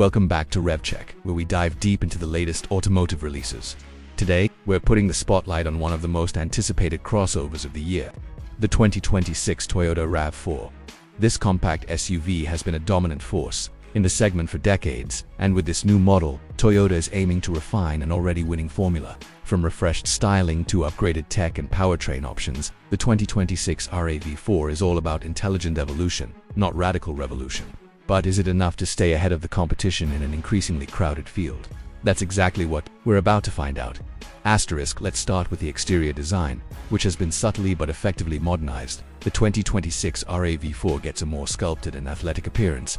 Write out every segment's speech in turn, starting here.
Welcome back to RevCheck, where we dive deep into the latest automotive releases. Today, we're putting the spotlight on one of the most anticipated crossovers of the year, the 2026 Toyota RAV4. This compact SUV has been a dominant force in the segment for decades, and with this new model, Toyota is aiming to refine an already winning formula. From refreshed styling to upgraded tech and powertrain options, the 2026 RAV4 is all about intelligent evolution, not radical revolution. But is it enough to stay ahead of the competition in an increasingly crowded field? That's exactly what we're about to find out. Let's start with the exterior design, which has been subtly but effectively modernized. The 2026 RAV4 gets a more sculpted and athletic appearance.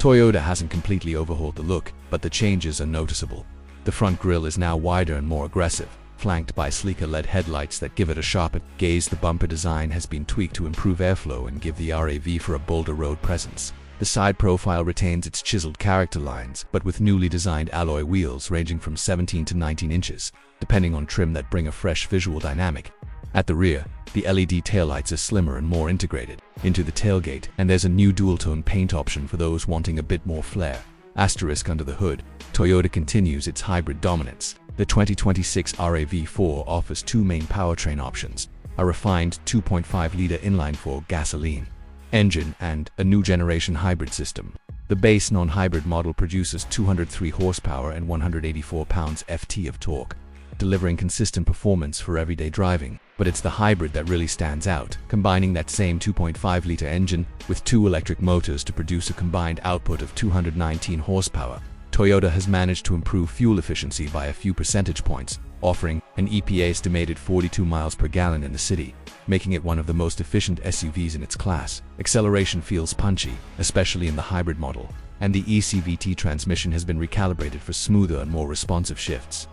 Toyota hasn't completely overhauled the look, but the changes are noticeable. The front grille is now wider and more aggressive, flanked by sleeker LED headlights that give it a sharper gaze. The bumper design has been tweaked to improve airflow and give the RAV4 a bolder road presence. The side profile retains its chiseled character lines, but with newly designed alloy wheels ranging from 17 to 19 inches, depending on trim, that bring a fresh visual dynamic. At the rear, the LED taillights are slimmer and more integrated into the tailgate, and there's a new dual-tone paint option for those wanting a bit more flair. Under the hood, Toyota continues its hybrid dominance. The 2026 RAV4 offers two main powertrain options: a refined 2.5-liter inline-four gasoline engine and a new generation hybrid system. The base non-hybrid model produces 203 horsepower and 184 pounds-ft of torque, delivering consistent performance for everyday driving. But it's the hybrid that really stands out, combining that same 2.5-liter engine with two electric motors to produce a combined output of 219 horsepower. Toyota has managed to improve fuel efficiency by a few percentage points, offering an EPA estimated 42 miles per gallon in the city, making it one of the most efficient SUVs in its class. Acceleration feels punchy, especially in the hybrid model, and the ECVT transmission has been recalibrated for smoother and more responsive shifts.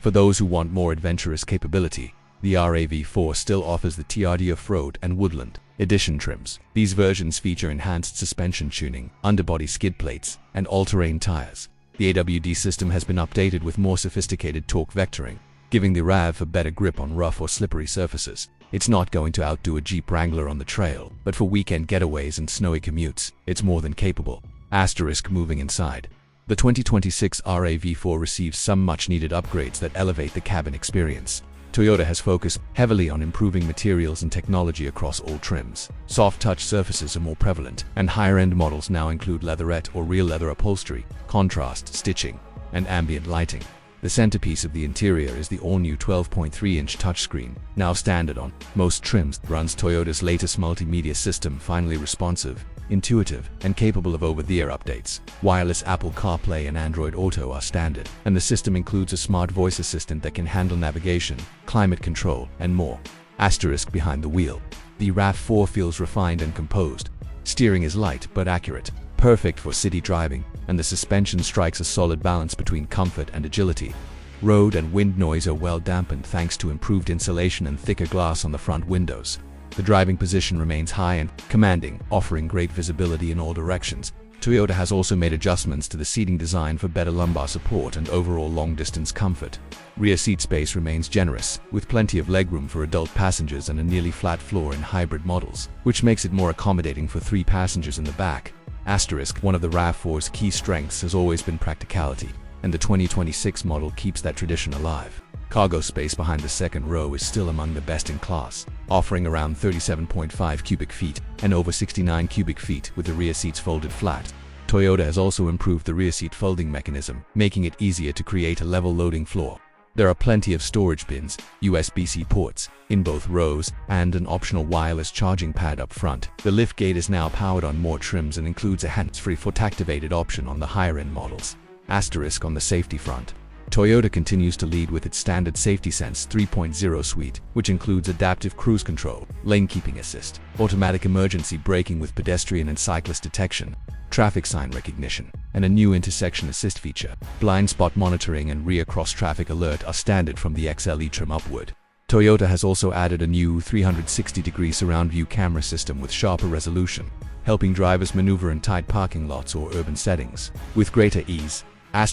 For those who want more adventurous capability, the RAV4 still offers the TRD Off-Road and Woodland Edition trims. These versions feature enhanced suspension tuning, underbody skid plates, and all-terrain tires. The AWD system has been updated with more sophisticated torque vectoring, giving the RAV a better grip on rough or slippery surfaces. It's not going to outdo a Jeep Wrangler on the trail, but for weekend getaways and snowy commutes, it's more than capable. Moving inside, the 2026 RAV4 receives some much-needed upgrades that elevate the cabin experience. Toyota has focused heavily on improving materials and technology across all trims. Soft-touch surfaces are more prevalent, and higher-end models now include leatherette or real leather upholstery, contrast stitching, and ambient lighting. The centerpiece of the interior is the all-new 12.3-inch touchscreen, now standard on most trims. Runs Toyota's latest multimedia system, finally responsive, intuitive, and capable of over-the-air updates. Wireless Apple CarPlay and Android Auto are standard, and the system includes a smart voice assistant that can handle navigation, climate control, and more. Behind the wheel, the RAV4 feels refined and composed. Steering is light but accurate, perfect for city driving, and the suspension strikes a solid balance between comfort and agility. Road and wind noise are well dampened thanks to improved insulation and thicker glass on the front windows. The driving position remains high and commanding, offering great visibility in all directions. Toyota has also made adjustments to the seating design for better lumbar support and overall long-distance comfort. Rear seat space remains generous, with plenty of legroom for adult passengers and a nearly flat floor in hybrid models, which makes it more accommodating for 3 passengers in the back. One of the RAV4's key strengths has always been practicality, and the 2026 model keeps that tradition alive. Cargo space behind the second row is still among the best in class, offering around 37.5 cubic feet and over 69 cubic feet with the rear seats folded flat. Toyota has also improved the rear seat folding mechanism, making it easier to create a level loading floor. There are plenty of storage bins, USB-C ports in both rows, and an optional wireless charging pad up front. The liftgate is now powered on more trims and includes a hands-free foot-activated option on the higher-end models. On the safety front, Toyota continues to lead with its standard SafetySense 3.0 suite, which includes adaptive cruise control, lane keeping assist, automatic emergency braking with pedestrian and cyclist detection, traffic sign recognition, and a new intersection assist feature. Blind spot monitoring and rear cross-traffic alert are standard from the XLE trim upward. Toyota has also added a new 360-degree surround view camera system with sharper resolution, helping drivers maneuver in tight parking lots or urban settings with greater ease.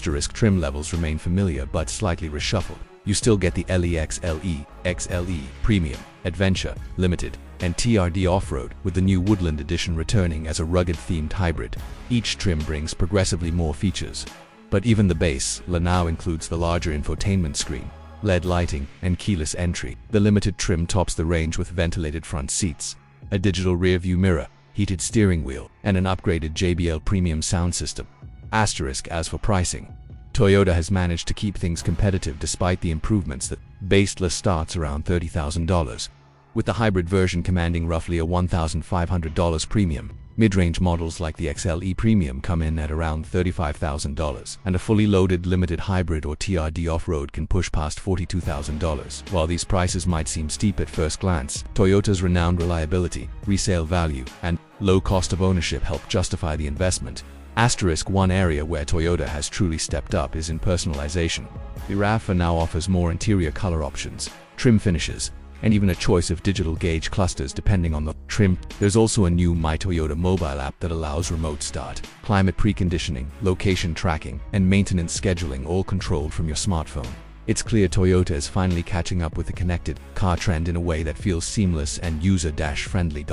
Trim levels remain familiar but slightly reshuffled. You still get the LE XLE, XLE Premium, Adventure, Limited, and TRD Off-Road, with the new Woodland Edition returning as a rugged-themed hybrid. Each trim brings progressively more features. But even the base now includes the larger infotainment screen, LED lighting, and keyless entry. The Limited trim tops the range with ventilated front seats, a digital rear-view mirror, heated steering wheel, and an upgraded JBL premium sound system. Asterisk as for pricing, Toyota has managed to keep things competitive despite the improvements. That base list starts around $30,000, with the hybrid version commanding roughly a $1,500 premium. Mid-range models like the XLE Premium come in at around $35,000, and a fully loaded limited hybrid or TRD off-road can push past $42,000. While these prices might seem steep at first glance, Toyota's renowned reliability, resale value, and low cost of ownership help justify the investment. Asterisk one area where Toyota has truly stepped up is in personalization. The RAV4 now offers more interior color options, trim finishes, and even a choice of digital gauge clusters depending on the trim. There's also a new My Toyota mobile app that allows remote start, climate preconditioning, location tracking, and maintenance scheduling, all controlled from your smartphone. It's clear Toyota is finally catching up with the connected car trend in a way that feels seamless and user-friendly.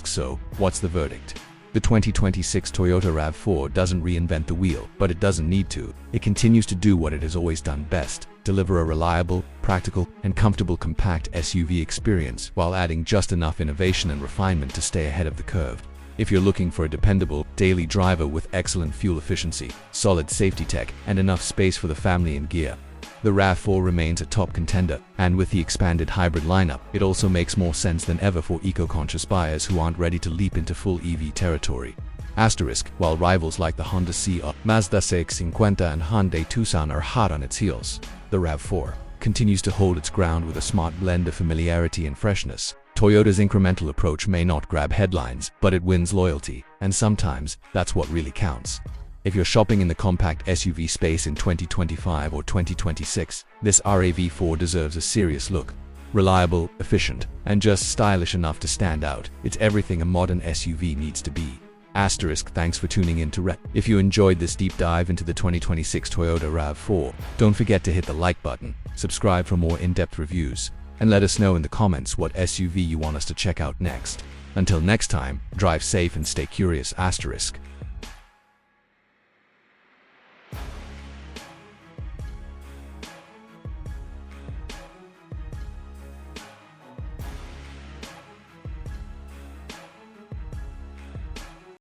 So, what's the verdict? The 2026 Toyota RAV4 doesn't reinvent the wheel, but it doesn't need to. It continues to do what it has always done best: deliver a reliable, practical, and comfortable compact SUV experience while adding just enough innovation and refinement to stay ahead of the curve. If you're looking for a dependable, daily driver with excellent fuel efficiency, solid safety tech, and enough space for the family and gear, the RAV4 remains a top contender, and with the expanded hybrid lineup, it also makes more sense than ever for eco-conscious buyers who aren't ready to leap into full EV territory. Asterisk, while rivals like the Honda CR, Mazda CX-50 and Hyundai Tucson are hot on its heels, the RAV4 continues to hold its ground with a smart blend of familiarity and freshness. Toyota's incremental approach may not grab headlines, but it wins loyalty, and sometimes that's what really counts. If you're shopping in the compact SUV space in 2025 or 2026, this RAV4 deserves a serious look. Reliable, efficient, and just stylish enough to stand out. It's everything a modern SUV needs to be. Asterisk, thanks for tuning in to RevCheck. If you enjoyed this deep dive into the 2026 Toyota RAV4, don't forget to hit the like button, subscribe for more in-depth reviews, and let us know in the comments what SUV you want us to check out next. Until next time, drive safe and stay curious. Asterisk.